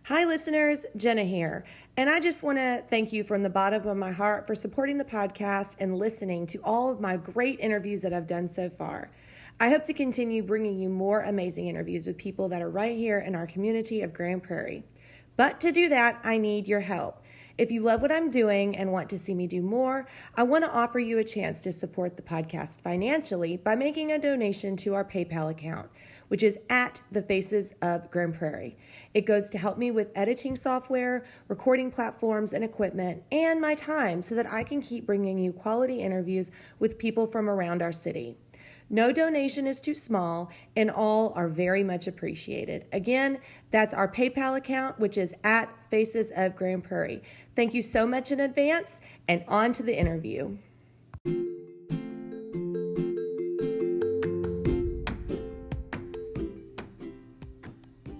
Hi, listeners. Jenna here. And I just want to thank you from the bottom of my heart for supporting the podcast and listening to all of my great interviews that I've done so far. I hope to continue bringing you more amazing interviews with people that are right here in our community of Grand Prairie. But to do that, I need your help. If you love what I'm doing and want to see me do more, I want to offer you a chance to support the podcast financially by making a donation to our PayPal account, which is at the Faces of Grand Prairie. It goes to help me with editing software, recording platforms and equipment, and my time so that I can keep bringing you quality interviews with people from around our city. No donation is too small, and all are very much appreciated. Again, that's our PayPal account, which is at Faces of Grand Prairie. Thank you so much in advance, and on to the interview.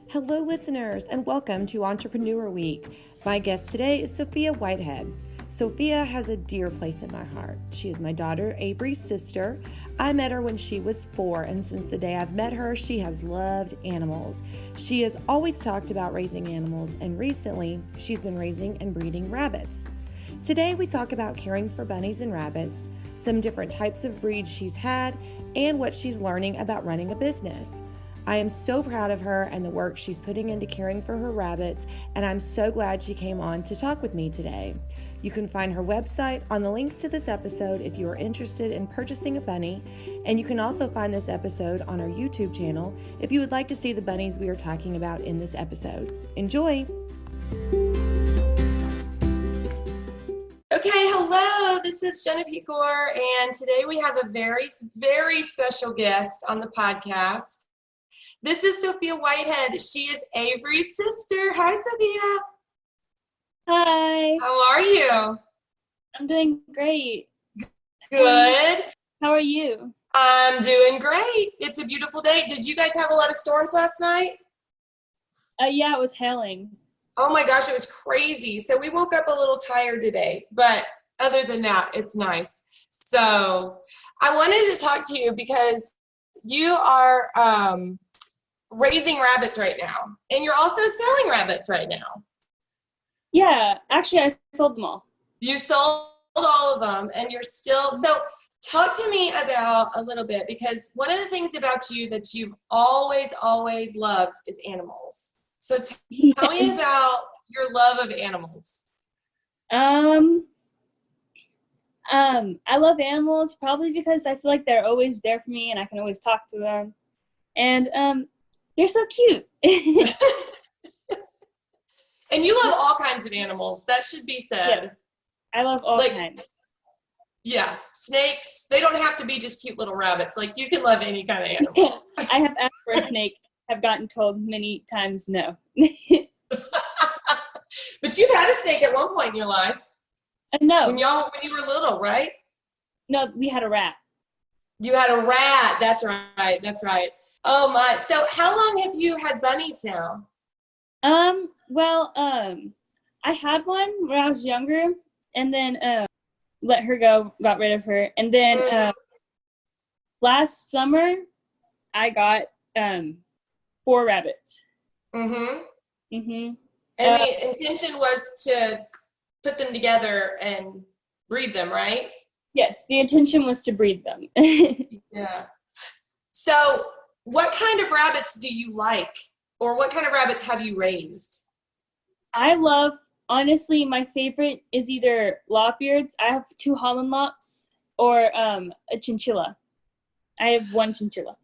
Hello, listeners, and welcome to Entrepreneur Week. My guest today is Sophia Whitehead. Sophia has a dear place in my heart. She is my daughter Avery's sister. I met her when she was 4, and since the day I've met her, she has loved animals. She has always talked about raising animals, and recently she's been raising and breeding rabbits. Today we talk about caring for bunnies and rabbits, some different types of breeds she's had, and what she's learning about running a business. I am so proud of her and the work she's putting into caring for her rabbits, and I'm so glad she came on to talk with me today. You can find her website on the links to this episode if you are interested in purchasing a bunny, and you can also find this episode on our YouTube channel if you would like to see the bunnies we are talking about in this episode. Enjoy! Okay, hello, this is Jenna Pecor, and today we have a very, very special guest on the podcast. This is Sophia Whitehead. She is Avery's sister. Hi, Sophia. Hi. How are you? I'm doing great. Good. How are you? I'm doing great. It's a beautiful day. Did you guys have a lot of storms last night? Yeah, it was hailing. Oh my gosh, it was crazy. So we woke up a little tired today, but other than that, it's nice. So I wanted to talk to you because you are raising rabbits right now, and you're also selling rabbits right now. Yeah, actually I sold them all. You sold all of them, and you're still, so talk to me about a little bit, because one of the things about you that you've always loved is animals. So tell me about your love of animals. I love animals probably because I feel like they're always there for me and I can always talk to them. And they're so cute. And you love all kinds of animals. That should be said. Yeah, I love all kinds. Yeah, snakes. They don't have to be just cute little rabbits. Like, you can love any kind of animal. I have asked for a snake. I've gotten told many times no. But you've had a snake at one point in your life. No. When you were little, right? No, we had a rat. You had a rat. That's right. That's right. Oh my. So how long have you had bunnies now? I had one when I was younger, and then let her go, got rid of her. And then last summer, I got 4 rabbits. Mm-hmm. Mm-hmm. And the intention was to put them together and breed them, right? Yes, the intention was to breed them. Yeah. So what kind of rabbits do you like? Or what kind of rabbits have you raised? Honestly, my favorite is either lop-eareds. I have 2 Holland lops, or a chinchilla. I have 1 chinchilla.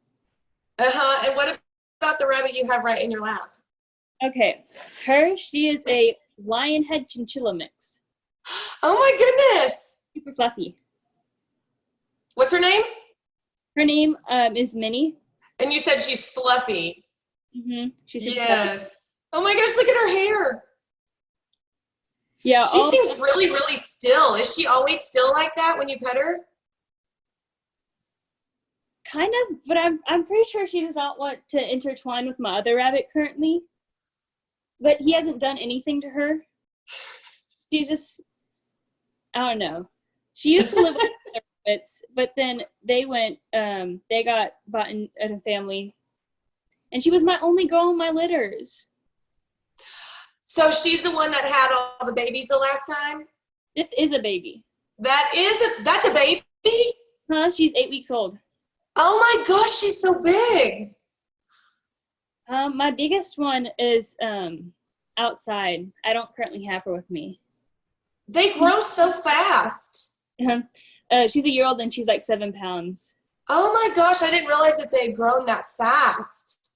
Uh-huh. And what about the rabbit you have right in your lap? Okay. She is a lion-head chinchilla mix. Oh my goodness. Super fluffy. What's her name? Her name is Minnie. And you said she's fluffy. Mm-hmm. She's super fluffy. Oh my gosh, look at her hair. Yeah. She seems really, really still. Is she always still like that when you pet her? Kind of, but I'm pretty sure she does not want to intertwine with my other rabbit currently. But he hasn't done anything to her. She just, I don't know. She used to live with other rabbits, but then they got bought in a family. And she was my only girl in my litters. So she's the one that had all the babies the last time? This is a baby. That's a baby? Huh? She's 8 weeks old. Oh my gosh, she's so big. My biggest one is outside. I don't currently have her with me. They grow so fast. She's a year old and she's like 7 pounds. Oh my gosh, I didn't realize that they had grown that fast.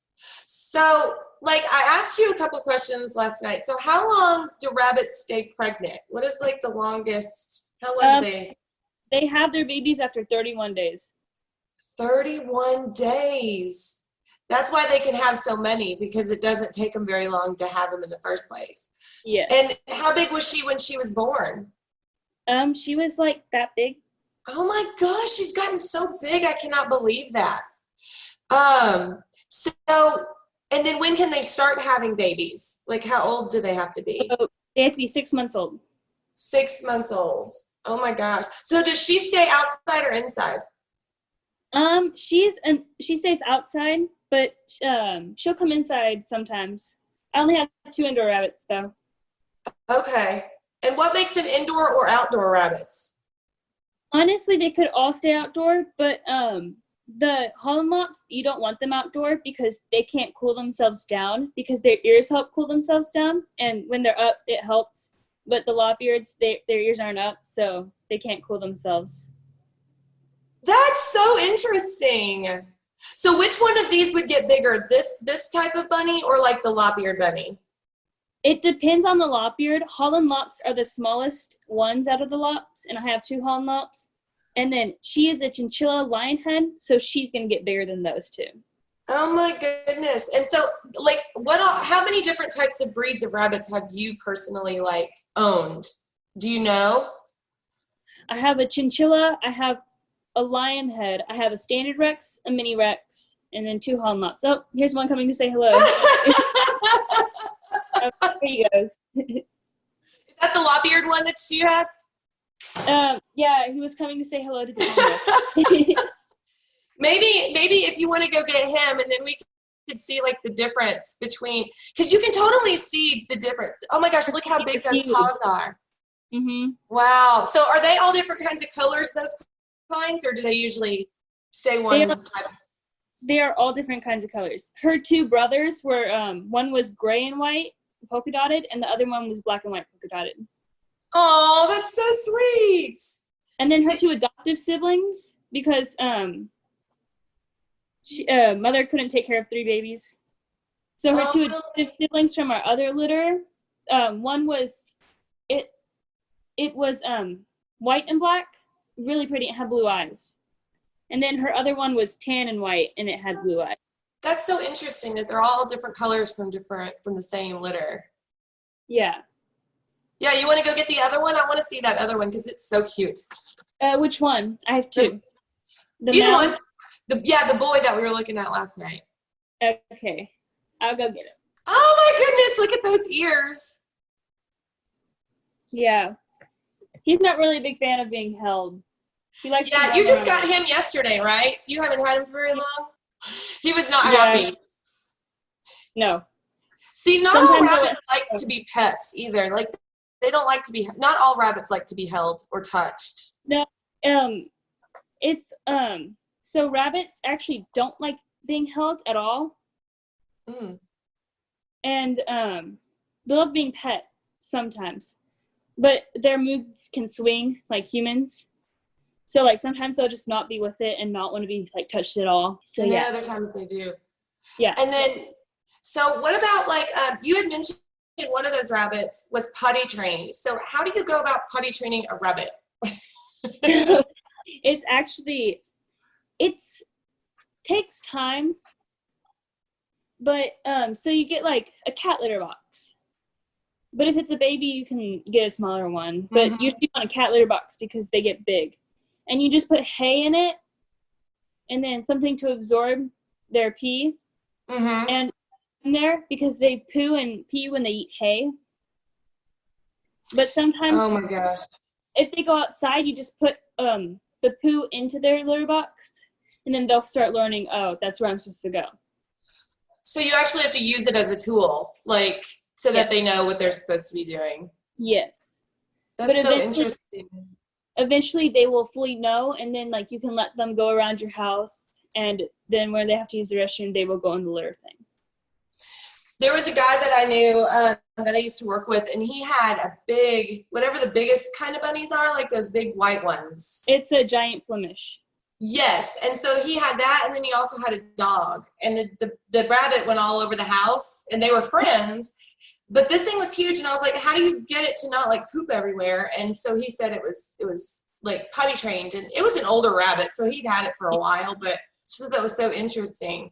So, like, I asked you a couple questions last night. So how long do rabbits stay pregnant? What is like the longest? How long do they? They have their babies after 31 days. 31 days. That's why they can have so many, because it doesn't take them very long to have them in the first place. Yeah. And how big was she when she was born? She was like that big. Oh my gosh, she's gotten so big. I cannot believe that. So, and then when can they start having babies? Like, how old do they have to be? So they have to be 6 months old. 6 months old. Oh my gosh. So does she stay outside or inside? She stays outside, but she'll come inside sometimes. I only have 2 indoor rabbits though. Okay. And what makes them indoor or outdoor rabbits? Honestly, they could all stay outdoor, but the Holland Lops, you don't want them outdoor because they can't cool themselves down because their ears help cool themselves down, and when they're up, it helps. But the lop-eareds, their ears aren't up, so they can't cool themselves. That's so interesting. So which one of these would get bigger, this type of bunny or like the lop-eared bunny? It depends on the lop-eared. Holland Lops are the smallest ones out of the Lops, and I have 2 Holland Lops. And then she is a chinchilla lion head, so she's going to get bigger than those 2. Oh my goodness. And so, like, how many different types of breeds of rabbits have you personally, like, owned? Do you know? I have a chinchilla, I have a lion head, I have a standard Rex, a mini Rex, and then 2 Holland Lops. Oh, here's one coming to say hello. There he goes. Is that the lop-eared one that you had? Yeah, he was coming to say hello to the camera. Maybe if you want to go get him, and then we could see like the difference between, because you can totally see the difference. Oh my gosh, look how big those paws are. Mm-hmm. Wow. So are they all different kinds of colors, those kinds, or do they usually stay one type of? They are all different kinds of colors. Her 2 brothers were, one was gray and white, polka dotted, and the other one was black and white, polka dotted. Oh, that's so sweet. And then her 2 adoptive siblings, because mother couldn't take care of 3 babies. So her 2 adoptive siblings from our other litter, one was, it was white and black, really pretty, it had blue eyes. And then her other one was tan and white, and it had blue eyes. That's so interesting that they're all different colors from the same litter. Yeah. Yeah, you want to go get the other one? I want to see that other one because it's so cute. Which one? I have 2. Either one. The boy that we were looking at last night. Okay. I'll go get it. Oh my goodness, look at those ears. Yeah. He's not really a big fan of being held. He likes you just got him yesterday, right? You haven't had him for very long? He was not happy. No. See, not all rabbits like to be pets either. Like, they don't like to be, not all rabbits like to be held or touched. No. So rabbits actually don't like being held at all. Mm. And they love being pet sometimes. But their moods can swing like humans. So, like, sometimes they'll just not be with it and not want to be, like, touched at all. So, and yeah. Other times they do. Yeah. And then, so what about, like, you had mentioned one of those rabbits was potty trained. So how do you go about potty training a rabbit? It's actually, takes time. But, so you get, like, a cat litter box. But if it's a baby, you can get a smaller one. But usually you want a cat litter box because they get big. And you just put hay in it, and then something to absorb their pee. And in there, because they poo and pee when they eat hay. But sometimes, oh my gosh, if they go outside, you just put the poo into their litter box, and then they'll start learning, oh, that's where I'm supposed to go. So you actually have to use it as a tool, like so that they know what they're supposed to be doing. Yes. That's so interesting. Eventually they will fully know, and then like you can let them go around your house, and then when they have to use the restroom, they will go in the litter thing. There was a guy that I knew that I used to work with, and he had a big, whatever the biggest kind of bunnies are, like those big white ones. It's a giant Flemish. Yes, and so he had that, and then he also had a dog, and the rabbit went all over the house, and they were friends, but this thing was huge, and I was like, how do you get it to not like poop everywhere? And so he said it was like potty trained, and it was an older rabbit, so he'd had it for a while, but just that was so interesting.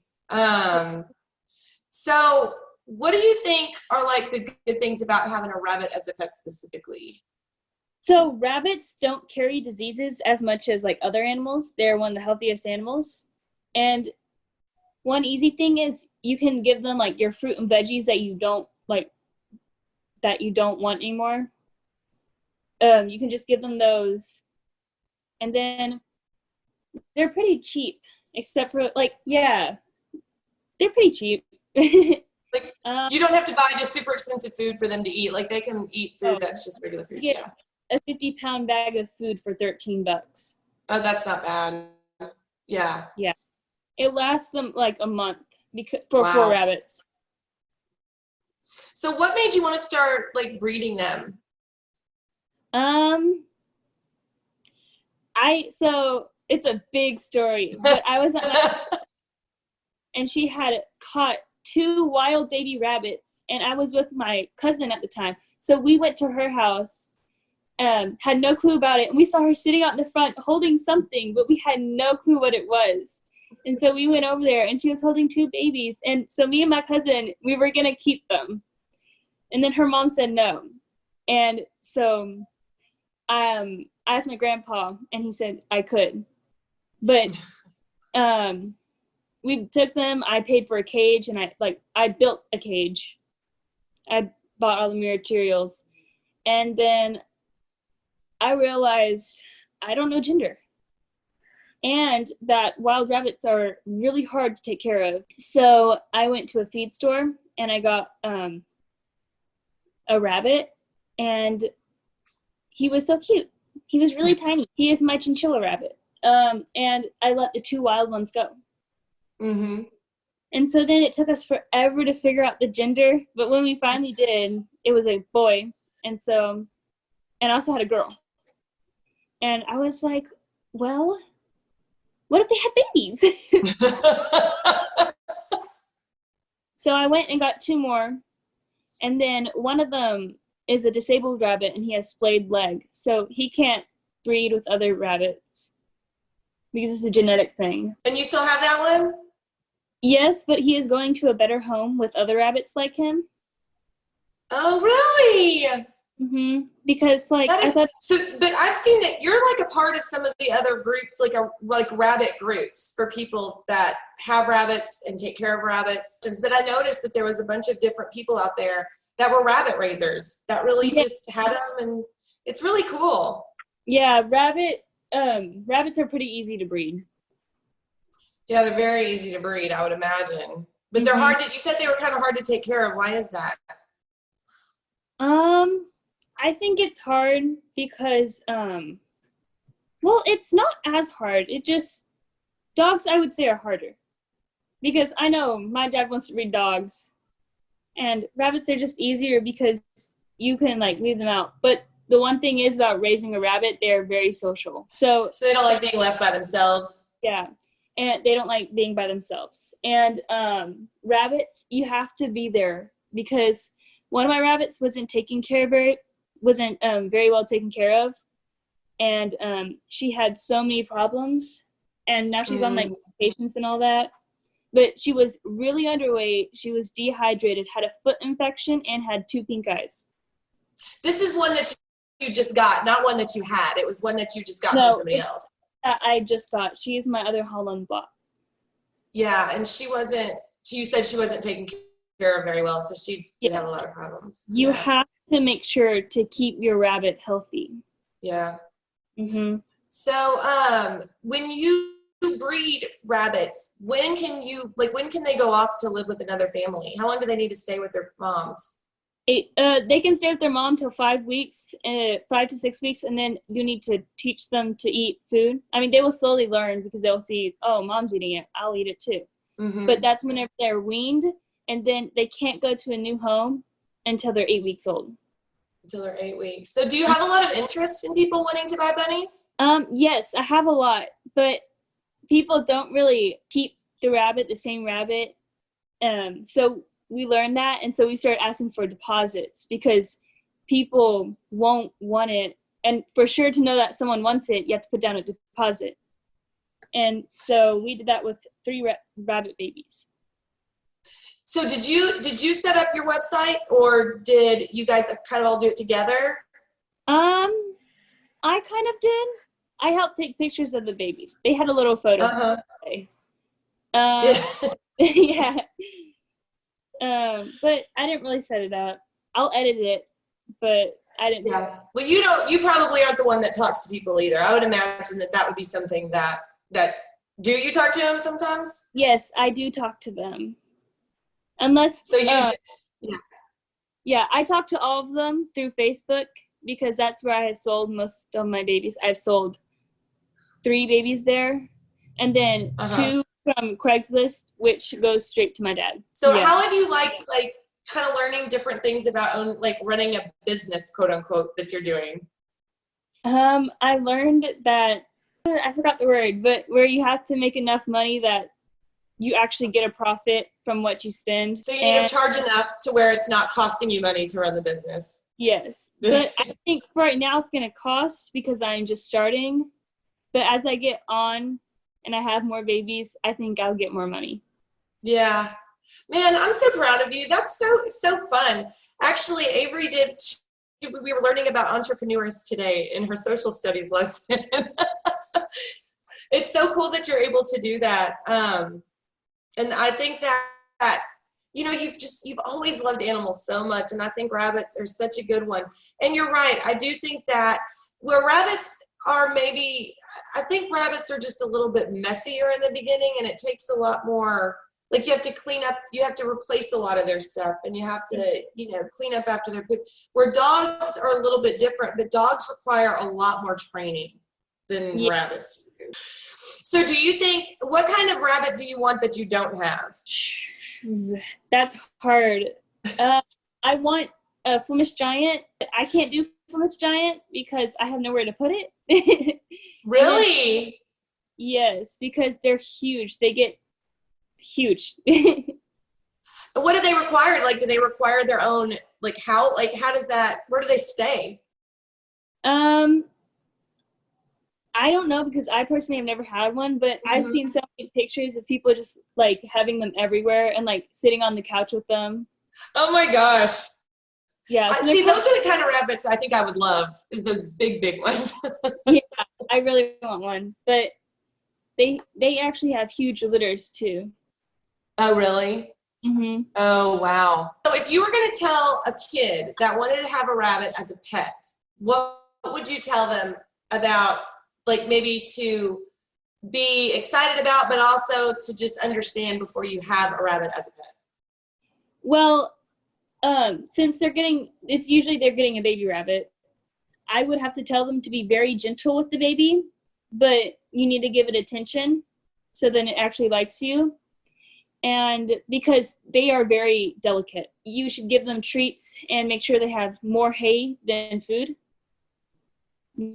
So what do you think are like the good things about having a rabbit as a pet specifically? So rabbits don't carry diseases as much as like other animals. They're one of the healthiest animals. And one easy thing is you can give them like your fruit and veggies that you don't want anymore. You can just give them those. And then they're pretty cheap, except for like, yeah, they're pretty cheap. Like you don't have to buy just super expensive food for them to eat. Like they can eat food that's just regular food. Yeah. A 50-pound bag of food for $13. Oh, that's not bad. Yeah. Yeah. It lasts them like a month for 4 rabbits. So what made you want to start like breeding them? So it's a big story, but I was and she had caught 2 wild baby rabbits, and I was with my cousin at the time. So we went to her house, had no clue about it, and we saw her sitting out in the front holding something, but we had no clue what it was. And so we went over there, and she was holding 2 babies. And so me and my cousin, we were going to keep them. And then her mom said no. And so I asked my grandpa, and he said I could. But we took them. I paid for a cage, and I built a cage. I bought all the materials. And then I realized I don't know gender. And that wild rabbits are really hard to take care of. So I went to a feed store, and I got a rabbit, and he was so cute. He was really tiny. He is my chinchilla rabbit. And I let the 2 wild ones go. Mm-hmm. And so then it took us forever to figure out the gender, but when we finally did, it was a boy. And I also had a girl. And I was like, well, what if they had babies? So I went and got 2 more. And then one of them is a disabled rabbit, and he has splayed leg. So he can't breed with other rabbits because it's a genetic thing. And you still have that one? Yes, but he is going to a better home with other rabbits like him. Oh, really? Mm-hmm. Because like but I've seen that you're like a part of some of the other groups, like rabbit groups for people that have rabbits and take care of rabbits. But I noticed that there was a bunch of different people out there that were rabbit raisers that really just had them, and it's really cool. Yeah, rabbits are pretty easy to breed. Yeah, they're very easy to breed, I would imagine. But they're hard you said they were kind of hard to take care of. Why is that? I think it's hard because, well, it's not as hard. Dogs, I would say, are harder. Because I know my dad wants to breed dogs. And rabbits are just easier because you can, like, leave them out. But the one thing is about raising a rabbit, they're very social. So they don't like being left by themselves? Yeah. And they don't like being by themselves. And rabbits, you have to be there because one of my rabbits wasn't very well taken care of, and she had so many problems, and now she's on like medications and all that. But she was really underweight. She was dehydrated, had a foot infection, and had 2 pink eyes. This is one that you just got, not one that you had. It was one that you just got from somebody else. I just got. She is my other Holland block. Yeah, and you said she wasn't taken care of very well, so she did have a lot of problems. You have to make sure to keep your rabbit healthy. Yeah. Mm-hmm. So, when you breed rabbits, when can they go off to live with another family? How long do they need to stay with their moms? They can stay with their mom till 5 weeks, 5 to 6 weeks, and then you need to teach them to eat food. I mean, they will slowly learn because they'll see, oh, mom's eating it, I'll eat it too. But that's whenever they're weaned, and then they can't go to a new home until they're 8 weeks old. Until they're 8 weeks. So do you have a lot of interest in people wanting to buy bunnies? Yes, I have a lot, but people don't really keep the same rabbit. So we learned that, and so we started asking for deposits because people won't want it. And for sure to know that someone wants it, you have to put down a deposit. And so we did that with 3 rabbit babies. So did you set up your website, or did you guys kind of all do it together? I kind of did. I helped take pictures of the babies. They had a little photo. Yeah. But I didn't really set it up. I'll edit it, but I didn't. Yeah. Well, you probably aren't the one that talks to people either. I would imagine that would be something that do you talk to them sometimes? Yes, I do talk to them. Unless so you yeah, I talk to all of them through Facebook because that's where I have sold most of my babies. I've sold 3 babies there, and then 2 from Craigslist, which goes straight to my dad. So how have you liked kind of learning different things about running a business, quote unquote, that you're doing? I learned that, I forgot the word, but where you have to make enough money that you actually get a profit from what you spend. So you need to charge enough to where it's not costing you money to run the business. Yes. But I think right now it's going to cost because I'm just starting. But as I get on and I have more babies, I think I'll get more money. Yeah. Man, I'm so proud of you. That's so fun. Actually, Avery we were learning about entrepreneurs today in her social studies lesson. It's so cool that you're able to do that. And I think that you've always loved animals so much, and I think rabbits are such a good one. And you're right. I do think that where rabbits are I think rabbits are just a little bit messier in the beginning, and it takes a lot more, you have to clean up, you have to replace a lot of their stuff, and you have to, clean up after their poop. Where dogs are a little bit different, but dogs require a lot more training than rabbits do. So do you think, what kind of rabbit do you want that you don't have? That's hard. I want a Flemish Giant. I can't do Flemish Giant because I have nowhere to put it. Really? Yes, because they're huge. They get huge. What do they require? Do they require their own, how does that, where do they stay? I don't know because I personally have never had one, but I've seen so many pictures of people just having them everywhere and sitting on the couch with them. Oh my gosh. Yeah. So see, those are the kind of rabbits I think I would love, is those big ones. Yeah, I really want one, but they actually have huge litters too. Oh, really? Mm-hmm. Oh, wow. So if you were going to tell a kid that wanted to have a rabbit as a pet, what would you tell them about, maybe to be excited about, but also to just understand before you have a rabbit as a pet? Well, since they're getting a baby rabbit, I would have to tell them to be very gentle with the baby, but you need to give it attention so then it actually likes you. And because they are very delicate, you should give them treats and make sure they have more hay than food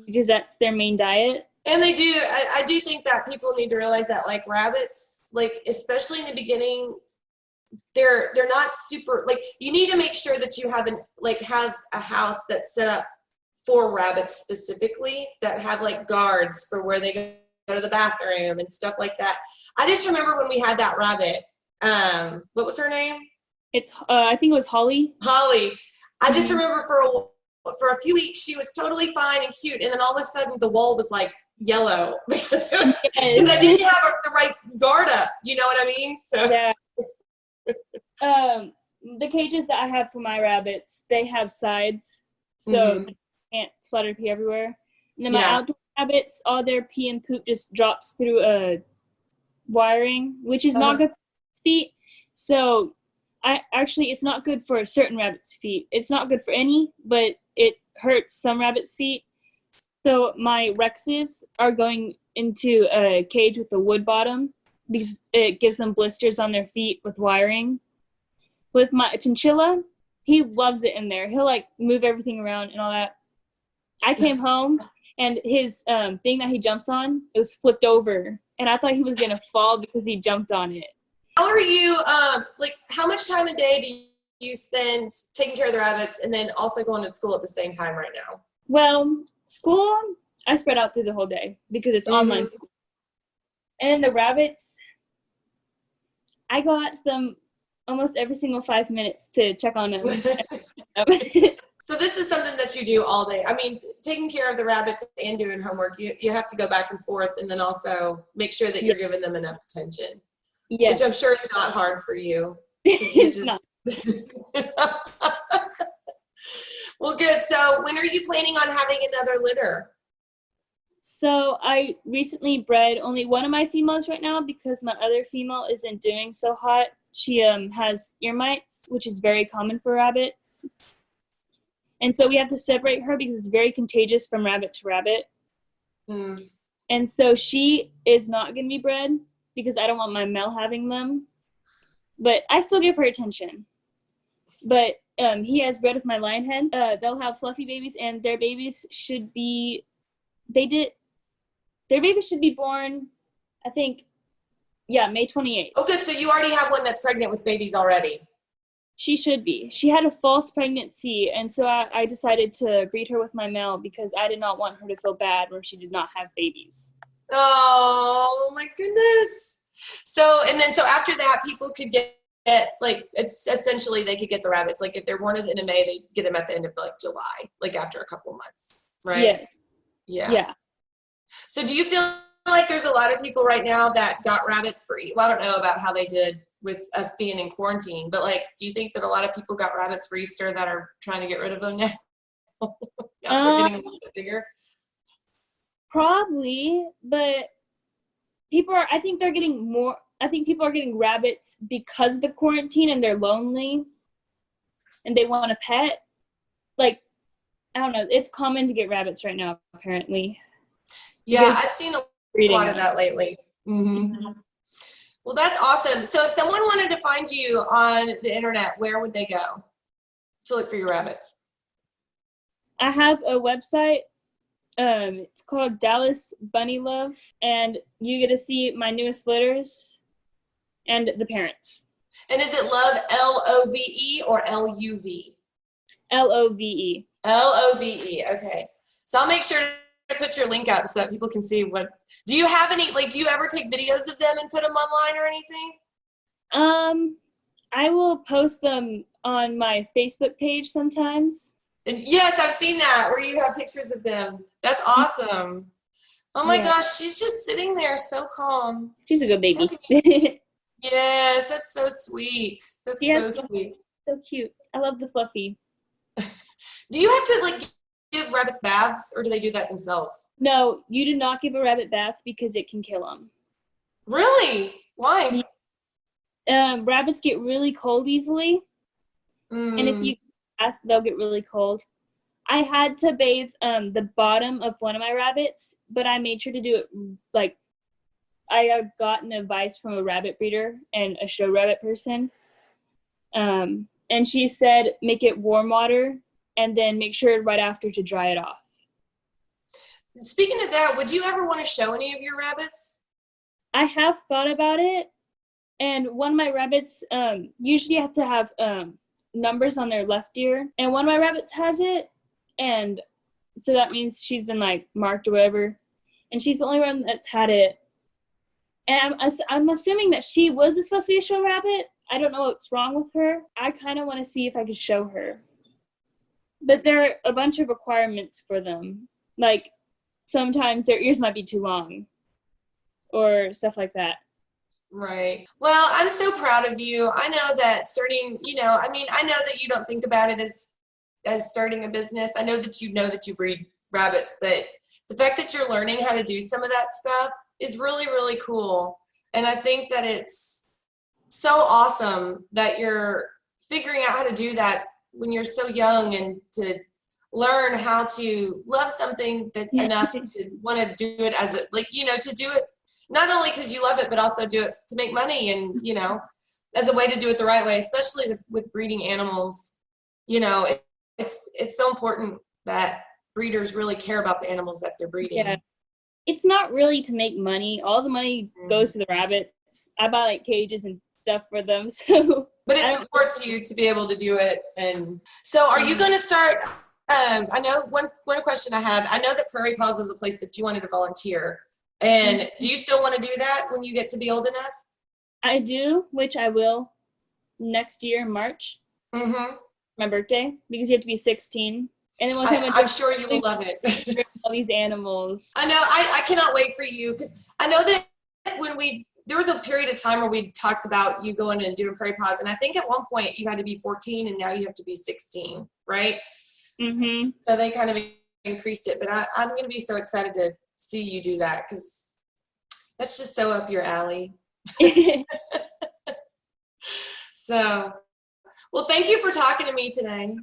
because that's their main diet. And they do. I do think that people need to realize that rabbits, especially in the beginning, they're not super, you need to make sure that you have have a house that's set up for rabbits specifically, that have guards for where they go to the bathroom and stuff like that. I just remember when we had that rabbit, what was her name? I think it was Holly. Holly. I just remember for a few weeks she was totally fine and cute, and then all of a sudden the wall was yellow because I didn't have the right guard up. You know what I mean? So yeah. The cages that I have for my rabbits, they have sides, so they can't splatter pee everywhere. And then my outdoor rabbits, all their pee and poop just drops through a wiring, which is not good for feet. So it's not good for certain rabbits' feet. It's not good for any, but it hurts some rabbits' feet. So my Rexes are going into a cage with a wood bottom because it gives them blisters on their feet with wiring. With my chinchilla, he loves it in there. He'll like move everything around and all that. I came home and his thing that he jumps on, it was flipped over, and I thought he was gonna fall because he jumped on it. How are you, like, how much time a day do you spend taking care of the rabbits and then also going to school at the same time right now? Well, school, I spread out through the whole day because it's online school. And the rabbits, I go out to them almost every single 5 minutes to check on them. So this is something that you do all day. I mean, taking care of the rabbits and doing homework, you have to go back and forth and then also make sure that you're giving them enough attention. Yeah. Which I'm sure is not hard for you. You just... Well, good. So when are you planning on having another litter? So I recently bred only one of my females right now because my other female isn't doing so hot. She has ear mites, which is very common for rabbits. And so we have to separate her because it's very contagious from rabbit to rabbit. And so she is not going to be bred because I don't want my male having them. But I still give her attention. But he has bred with my lionhead. They'll have fluffy babies, and their babies should be, their babies should be born, I think, May 28th. Oh, good. So you already have one that's pregnant with babies already. She should be. She had a false pregnancy, and so I decided to breed her with my male because I did not want her to feel bad when she did not have babies. Oh, my goodness. So after that, people could get, like, it's essentially they could get the rabbits. Like, if they're born in May, they get them at the end of, like, July, like, after a couple of months, right? Yeah. So do you feel like there's a lot of people right now that got rabbits for Easter? Well, I don't know about how they did with us being in quarantine, but, like, do you think that a lot of people got rabbits for Easter that are trying to get rid of them now? They're getting a little bit bigger. Probably, but I think people are getting rabbits because of the quarantine and they're lonely and they want a pet. Like, I don't know. It's common to get rabbits right now, apparently. Yeah, I've seen a lot of that lately. Well, that's awesome. So if someone wanted to find you on the internet, where would they go to look for your rabbits? I have a website. It's called Dallas Bunny Love, and you get to see my newest litters and the parents. And is it Love Love or LUV? LOVE. LOVE. Okay. So I'll make sure to put your link up so that people can see what. Do you have any, like, do you ever take videos of them and put them online or anything? I will post them on my Facebook page sometimes. And yes, I've seen that where you have pictures of them. That's awesome. Oh my gosh, she's just sitting there so calm. She's a good baby. Yes, that's so sweet. That's so sweet. So cute. I love the fluffy. Do you have to, like, give rabbits baths, or do they do that themselves? No, you do not give a rabbit bath because it can kill them. Really? Why? Rabbits get really cold easily, and if you bath, they'll get really cold. I had to bathe the bottom of one of my rabbits, but I made sure to do it, like, I got an advice from a rabbit breeder and a show rabbit person, and she said make it warm water and then make sure right after to dry it off. Speaking of that, would you ever want to show any of your rabbits? I have thought about it, and one of my rabbits, usually you have to have numbers on their left ear, and one of my rabbits has it, and so that means she's been, like, marked or whatever, and she's the only one that's had it. And I'm assuming that she was supposed to be a show rabbit. I don't know what's wrong with her. I kind of want to see if I could show her. But there are a bunch of requirements for them. Like, sometimes their ears might be too long or stuff like that. Right. Well, I'm so proud of you. I know that starting, I know that you don't think about it as starting a business. I know that you breed rabbits, but the fact that you're learning how to do some of that stuff is really, really cool. And I think that it's so awesome that you're figuring out how to do that when you're so young, and to learn how to love something that enough to want to do it as a, like, you know, to do it not only because you love it, but also do it to make money, and, you know, as a way to do it the right way, especially with breeding animals. You know, it's so important that breeders really care about the animals that they're breeding. Yeah. It's not really to make money. All the money goes to the rabbits. I buy like cages and stuff for them. So, but it supports you to be able to do it. And so, are you going to start? I know one question I had. I know that Prairie Paws is a place that you wanted to volunteer. And do you still want to do that when you get to be old enough? I do, which I will next year in March. My birthday, because you have to be 16. And then we'll I'm sure you will love it. All these animals. I know. I cannot wait for you, because I know that there was a period of time where we talked about you going and doing Prairie Paws, and I think at one point you had to be 14, and now you have to be 16, right? So they kind of increased it, but I'm going to be so excited to see you do that, because that's just so up your alley. So, well, thank you for talking to me today.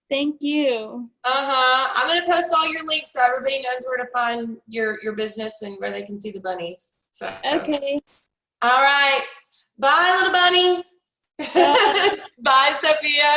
Thank you. I'm going to post all your links so everybody knows where to find your business and where they can see the bunnies. So. Okay. All right. Bye, little bunny. Bye, Sophia.